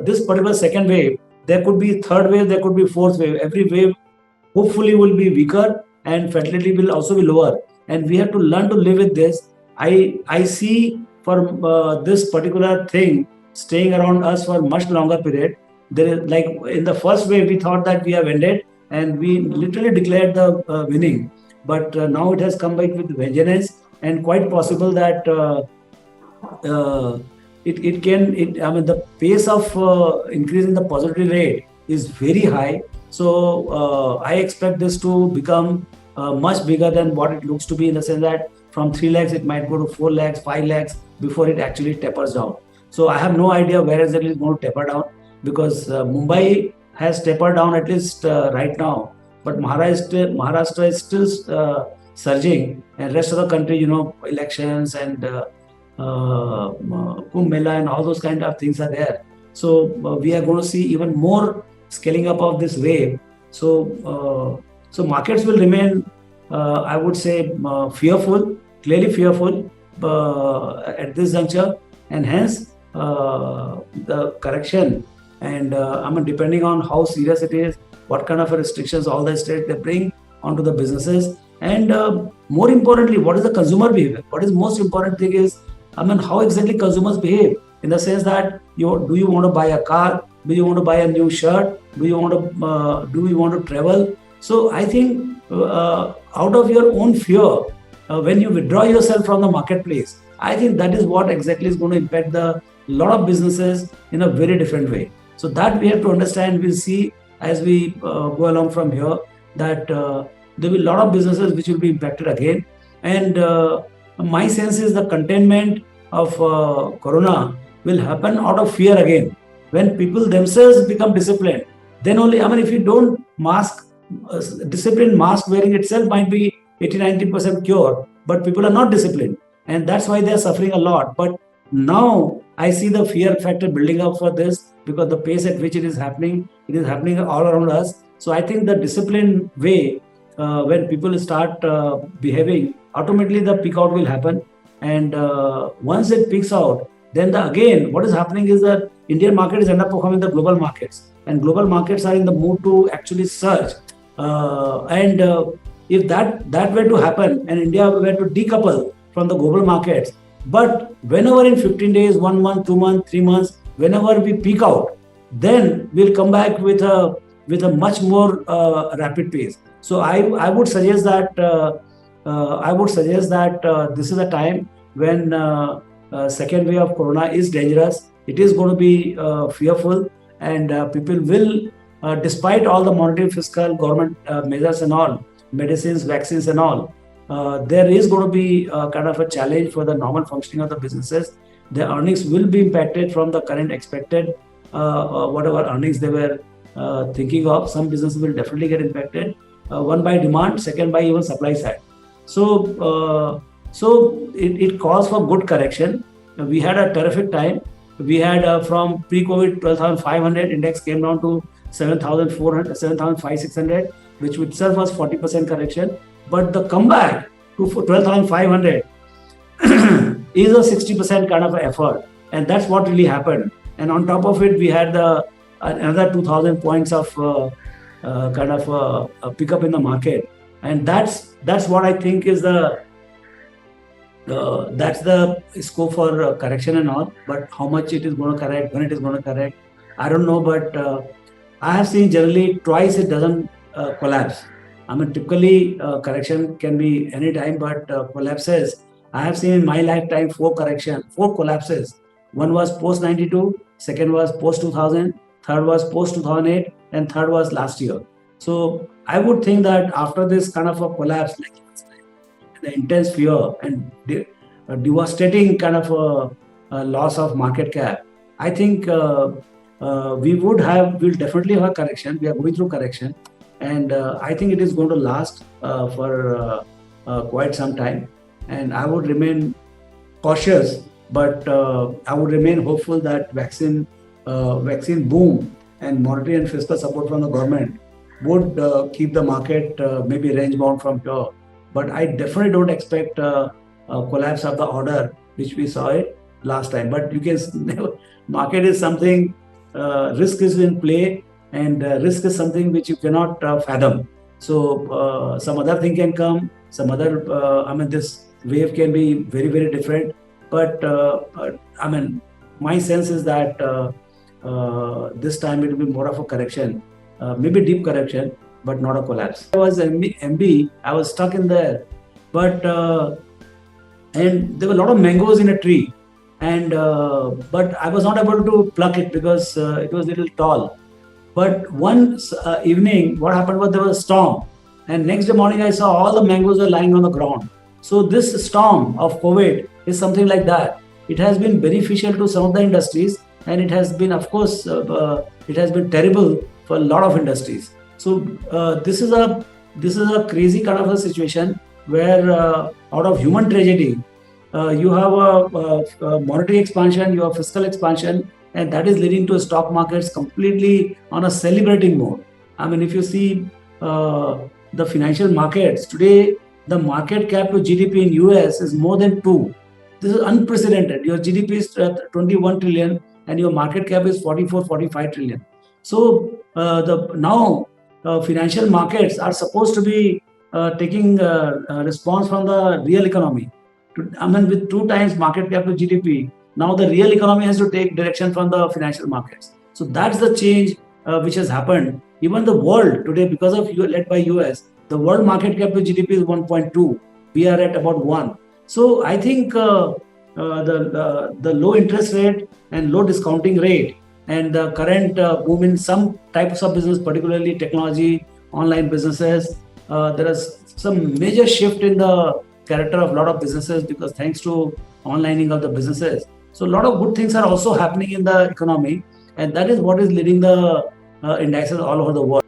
this particular second wave, there could be third wave, there could be fourth wave. Every wave hopefully will be weaker and fertility will also be lower. And we have to learn to live with this. I see for this particular thing staying around us for much longer period. There is, like in the first wave, we thought that we have ended and we literally declared the winning. But now it has come back with vengeance, and quite possible that uh, I mean, the pace of increasing the positivity rate is very high. So I expect this to become much bigger than what it looks to be, in the sense that from 3 lakhs, it might go to 4 lakhs, 5 lakhs before it actually tapers down. So I have no idea where exactly it's going to taper down, because Mumbai has tapered down at least right now, but Maharashtra is still surging, and rest of the country, elections and Kumbh Mela and all those kind of things are there. So we are going to see even more scaling up of this wave. So markets will remain, I would say, fearful, clearly fearful at this juncture, and hence the correction. And I mean, depending on how serious it is, what kind of restrictions all the states they bring onto the businesses, and more importantly, what is the consumer behavior? What is most important thing is, I mean, how exactly consumers behave, in the sense that do you want to buy a car? Do you want to buy a new shirt? Do you want to travel? So I think out of your own fear, when you withdraw yourself from the marketplace, I think that is what exactly is going to impact the lot of businesses in a very different way. So that we have to understand. We'll see as we go along from here that there will be a lot of businesses which will be impacted again. And my sense is the containment of corona will happen out of fear again. When people themselves become disciplined, then only, I mean, if you don't mask, disciplined mask wearing itself might be 80-90% cure, but people are not disciplined, and that's why they are suffering a lot. But now I see the fear factor building up for this, because the pace at which it is happening all around us. So I think the disciplined way, when people start behaving, automatically the peak out will happen. And once it peaks out, then again what is happening is that Indian market is underperforming the global markets, and global markets are in the mood to actually surge. And if that were to happen and India were to decouple from the global markets, but whenever in 15 days, 1 month, 2 months, 3 months, whenever we peak out, then we'll come back with a much more rapid pace. So I would suggest that this is a time when second wave of corona is dangerous. It is going to be fearful, and people will, despite all the monetary, fiscal, government measures and all, medicines, vaccines and all, there is going to be kind of a challenge for the normal functioning of the businesses. Their earnings will be impacted from the current expected whatever earnings they were thinking of. Some businesses will definitely get impacted. One by demand, second by even supply side. So it calls for good correction. We had a terrific time. We had from pre-COVID 12,500 index came down to 7,400, 7,500, which itself was 40% correction. But the comeback to 12,500 is a 60% kind of effort, and that's what really happened. And on top of it, we had another 2,000 points of kind of a pickup in the market, and that's what I think is that's the scope for correction and all. But how much it is going to correct, when it is going to correct, I don't know. But I have seen generally twice it doesn't collapse. I mean, typically correction can be any time, but collapses. I have seen in my lifetime 4 collapses. One was post 92, second was post 2000, third was post 2008, and third was last year. So I would think that after this kind of a collapse, like the intense fear and devastating kind of a loss of market cap, I think we'll definitely have a correction. We are going through correction, and I think it is going to last for quite some time. And I would remain cautious, but I would remain hopeful that vaccine boom and monetary and fiscal support from the government would keep the market maybe range bound from here. But I definitely don't expect a collapse of the order which we saw it last time. But you can market is something risk is in play, and risk is something which you cannot fathom. So some other thing can come, some other, this wave can be very, very different. But my sense is that this time it will be more of a correction, maybe deep correction, but not a collapse. I was MB, I was stuck in there, but and there were a lot of mangoes in a tree, and but I was not able to pluck it because it was a little tall. But one evening, what happened was there was a storm, and next day morning I saw all the mangoes were lying on the ground. So this storm of COVID is something like that. It has been beneficial to some of the industries, and it has been, of course, it has been terrible for a lot of industries. So this is a crazy kind of a situation where out of human tragedy, you have a monetary expansion, you have fiscal expansion, and that is leading to stock markets completely on a celebrating mode. I mean, if you see the financial markets today, the market cap to GDP in US is more than 2. This is unprecedented. Your GDP is 21 trillion and your market cap is 44, 45 trillion. So now financial markets are supposed to be taking response from the real economy. With 2 times market cap to GDP, now the real economy has to take direction from the financial markets. So that's the change which has happened. Even the world today, because of led by US, the world market cap to GDP is 1.2. We are at about 1. So I think the low interest rate and low discounting rate and the current boom in some types of business, particularly technology, online businesses, there is some major shift in the character of a lot of businesses because thanks to onlining of the businesses. So a lot of good things are also happening in the economy, and that is what is leading the indices all over the world.